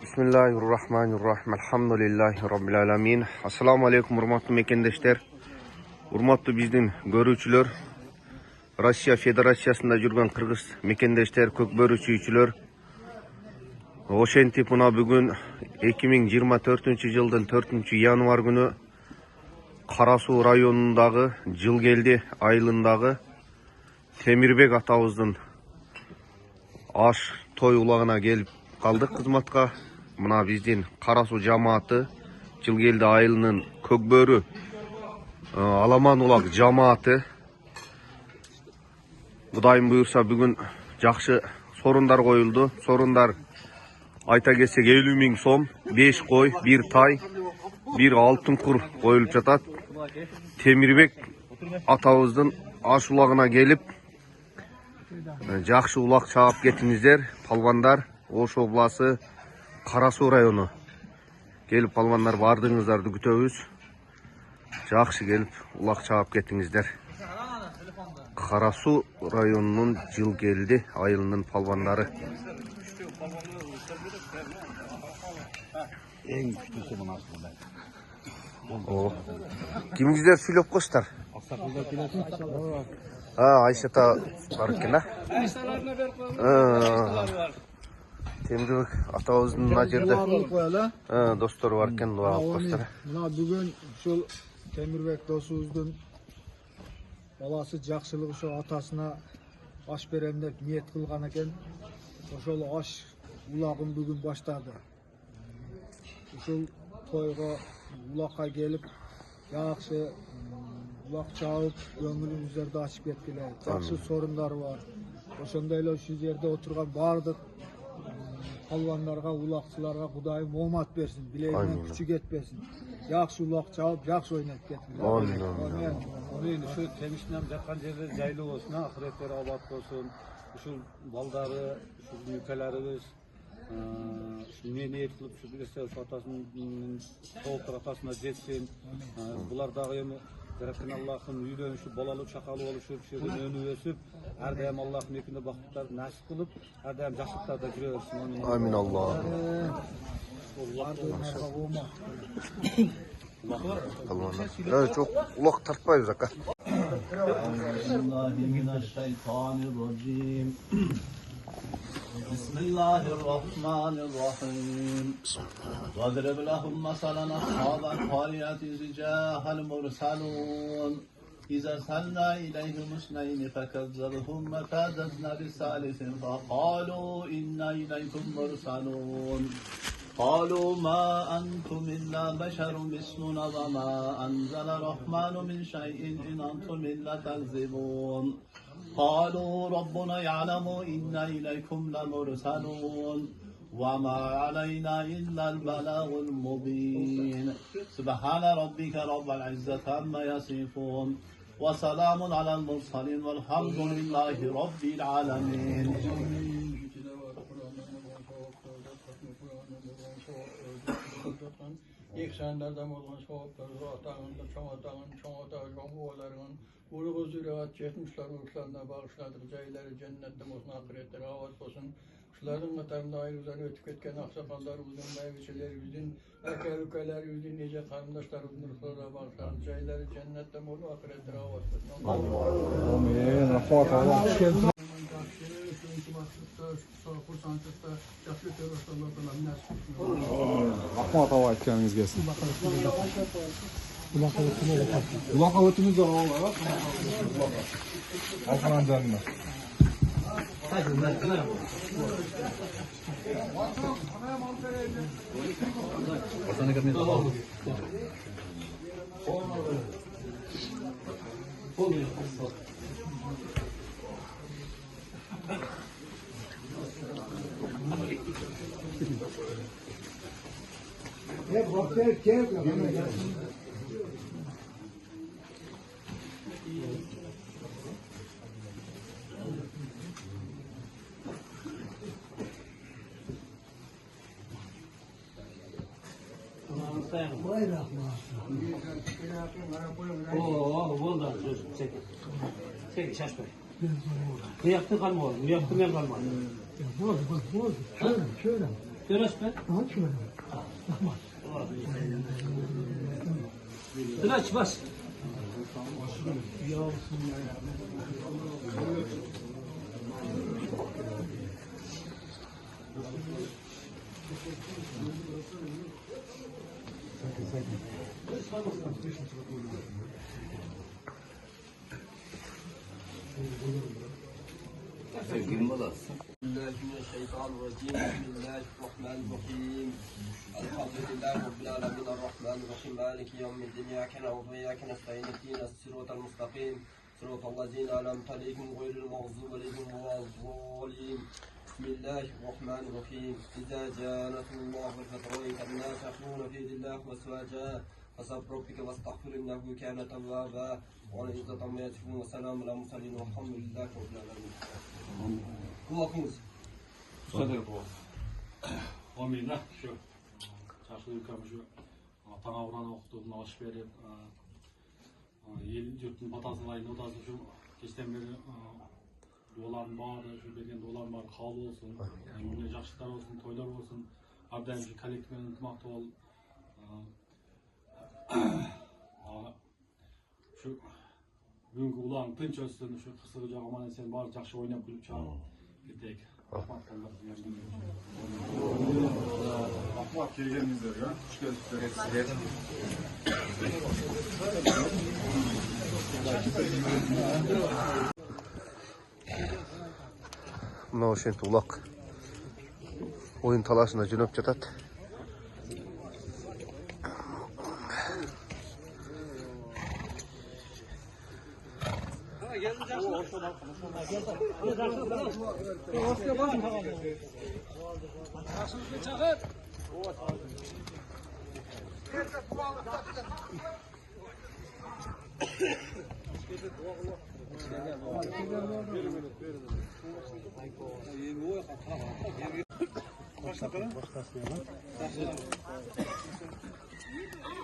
Bismillahirrahmanirrahim. Elhamdülillahi Rabbil alamin. Assalamu alaikum urmatlı mekendeşler. Urmatlı bizden görүүчүлөр. Rusya Federasyasında жүрген Kırgız mekendeşler, kökbörüçüçüler. Ошентип мына бүгүн 2024 жылдын 4 январ күнү Кара Суу районундагы Жылгелди айылындагы Темирбек атабыздын аш той улагына келип калдык кызматка. Мына биздин Кара Суу жамааты, Жылгелди айылынын Көкбөрү Аламан улак жамааты. Кудайым буйрса бүгүн жакшы сорундар коюлду. Сорундар айта кетсек 50 000 сом, 5 кой, 1 тай, 1 алтын кур коюлуп жатат. Темирбек атабыздын аш улагына келип жакшы улак чаап кетиңиздер. Палвандар, Ош обласы Кара Суу району. Келип палвандар бардыгыңыздарды күтөбүз. Жакшы келип улак чаап кетиңиздер. Кара Суу районунун Жылгелди айылынын палвандары. Эң күчтүүсү мына ушундай. Кимиңиздер сүйлөп коштар? Аксакалдар келесин. Айшата бар экен, Темирбек атабыздын мына жерде достору бар экен, дуа кылып коштар. Мына бүгүн ушул Темирбек досубуздун баласы жакшылык ошо атасына аш берем деп ниет кылган экен. Ошол аш улагын бүгүн баштады. Ушул тойго улакка келип жакшы улак чаап көңүлүңүздөрдү ачып кеткиле. Жакшы сорундар бар. Ошондой эле ушул жерде отурган баардык палвандарга, улакчыларга Кудайым оомат берсин, билегинен күчү кетпесин. Жакшы улак чаап, жакшы ойноп кеткиле. Амин. Ушу темиштен жаткан жерде жайлуу болсун, ахиреттери абат болсун. Ушул балдары, ушул нүкелерибиз не ниет кылып ушу билсе ушу атасынын толтур атасына жетсин. Булар дагы эми жараткан Аллахтын үйлөнүшү, балалуу чакалуу болушуп, ушул жерден өнүп өсүп, ар дайым Аллахтын экинде бактыктарды насип кылып, ар дайым жакшылыктарда жүрө берсин. Амин Аллах. Çok ulak tartmayız aка. بسم الله الرحمن الرحيم واضرب لهم مثلا أصحاب القرية إذ جاءها المرسلون إذا أرسلنا إليهم اثنين فكذبهما فعززنا بثالث فقالوا إنا إليكم مرسلون قالوا ما أنتم إلا بشر مثلنا وما أنزل الرحمن من شيء إن أنتم إلا تكذبون قالوا ربنا يعلم إنا إليكم لمرسلون وما علينا إلا البلاغ المبين سبحان ربك رب العزة عما يصفون وسلام على المرسلين والحمد لله رب العالمين. Eksenlerden olan soğukları, atağında, çoğatağın, oğullarının, uluğu züraat çetmişler uçlarına bağışladık, cayları cennetten olsun, ahiretleri avat olsun. Kuşların katarında ayrıları ötüp etken aksakallarımızın, meyveçilerimizin, ülkelerimizin, nice karındaşlarımızın ruhlarına bağışladık, cayları cennetten olsun, ahiretleri avat olsun. Amin. Rahmat Allah. Rahmat Allah etkeniniz gelsin. Ulak avutimiz de var. Alkanan canına. Çek şaşmayın. Bu yaptı kalma oğlum. Bu yaptı ben kalma. Şöyle. Döneş be. Döneş bas. الله من الشيطان الرجيم بسم الله الرحمن الرحيم الحمد لله رب العالمين الرحمن الرحيم مالك يوم الدين إياك نعبد وإياك نستعين اهدنا الصراط المستقيم صراط الذين أنعمت عليهم غير المغضوب عليهم ولا الضالين بسم الله الرحمن الرحيم إذا جاء نصر الله والفتح ورأيت الناس يخشون في دين الله أفواجا فسبح ربك واستغفر إنه كان توابا وعزة عما يصفون وسلام على المرسلين والحمد لله رب العالمين. Kulakınız. Ominna şu çarşı ülkemiz şu tana vuran okuduğunu aş verip el yurtun batasını ayın odası şu geçten beri doların bağırdı şu bergen dolar var kabul olsun yine жақшылықтар olsun toylar olsun abdan şu kollektivмен ынтымақты бол şu бүгінгі ұлан тынч өссін şu қысығы жоқ аман есен барлық жақсы ойнап күліп шығып кетейік Ахмат келгеніңіздерге қош келдіңіздер. Мына ошентип улак oyun talaşına jönөп жатат.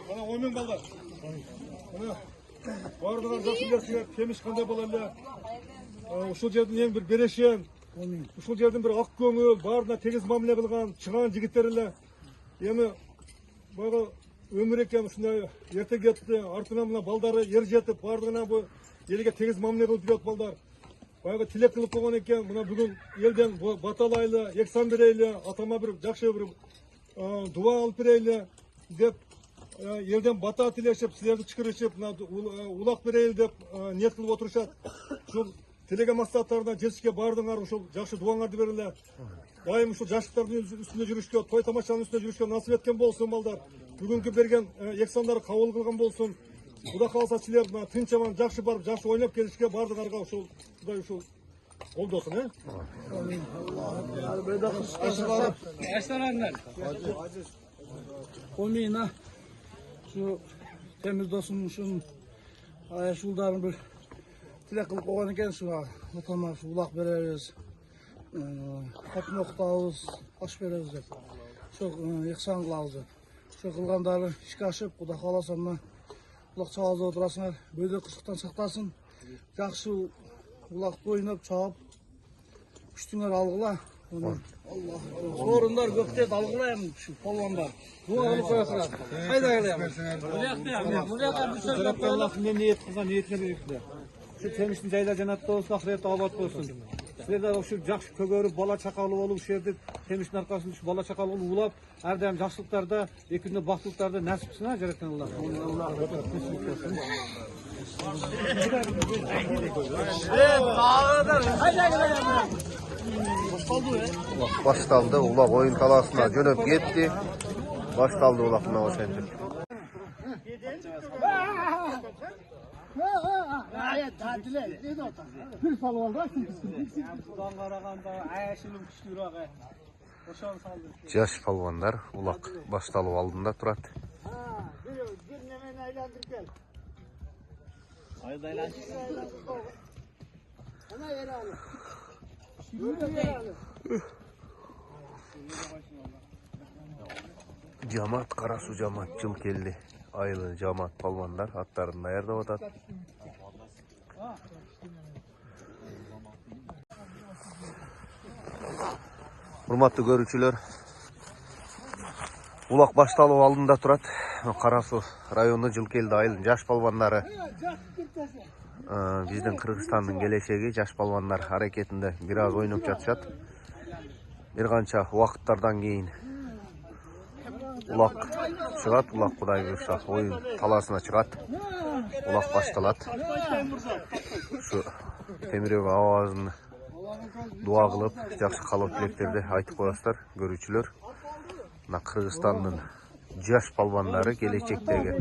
Bana 10 bin ballar. Bardığlar жақсы темеш қандай болалар. Ушул жердин ең бір берешен, ушул жердин бір ак көңүл, баарына тегиз мамиле кылган чыган жигиттер эле. Эми бага өмүр экен ушундай эрте кетти, артынан мына балдары ер жетип, бардыгына бу элге тегиз мамиле кылып жүрөт балдар. Баягы тилек кылып койгон экен, мына бүгүн элден баталайлы, эксан берейли, атама бир жакшы бир дуа алып берейли деп елден бата тілешіп, сілерді чықырышып, улақ берейіл деп ниет қылып отырышат. Шул тілеген мақсаттарына жетішке бардыңар, ушул жақсы дуаңарды берілі. Дайым ушул жашықтардың үстінде жүрішке, той тамашаның үстінде жүрішке насып еткен болсын балдар. Бүгінгі берген эксандары қабыл қылған болсын. Құда қаласа сілер тынч аман жақсы барып, жақсы ойнап келішке бардыңарға ушул Құдай ушул oldosun he? Omina şu temiz dostum şun ayşuldarın bir tilek kılıp koygan eken şu otama şu ulak bereriz. Kapını okutabız, aş bereriz dep. Çok ihsan kılabız dep. Şu kılgandары işke aşıp, Kuda kalasa mına ulak çağızda oturasınlar. Böyle kışıktan saktasın. Jakşı ulak oynap çağıp күштүңөр алгыла. Allah. Sorunlar gökte dalgılayım şu polvanda. Dua kılıp koyasınlar. Hayda geleyim. Allah'ın ne niyet kılsa niyetine birikti. Şu temizliğin cayla cennette olsun, ahirette abat olsun. Sizler şu jakşı kөгөрүп, bala çakalı olup, şu yerde temizliğin arkasında şu bala çakalı olup, ulap, her daim jakşılıklarda, ekinde baktılıklarda nasipsin ha, jaratan Allah. Allah olsun. Baştaldı, ulak oyun talasına jönöp ketти. Baştaldı ulak mına oşentip. Жаш palvanlar ulak baştalıp aldığında turat. Jamat, Karasu Jamat, жыл келди. Айылы Jamat palvanlar atlarını ayarda otat. Hurmatlı görücüler, Улак башталуу алдында турат. Карасуу району Жылкелди айылынын жаш балбандары. Биздин Кыргызстандын келечеги жаш балбандар аракетинде бир аз ойноп жатышат. Бир канча убакыттардан кийин улак чыгат, улак Кудай буйрса оюн талаасына чыгат. Улак башталат. Ушу Темирбек абабыздын дуа кылып, жакшы каалоо тилектерди айтып коесуздар, көрүүчүлөр. Мына Кыргызстандын жаш балбандары, келечектеги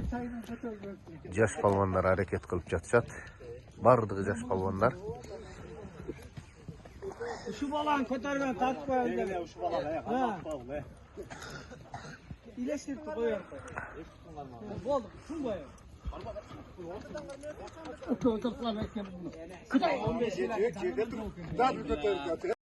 жаш балбандар аракет кылып жатышат. Бардыгы жаш балбандар. Şu balan kotargan tartmayalım dedi. Şu balan. İyileştirdi koyar. Oldu. Şunu koyar. Kıtay 15 lira.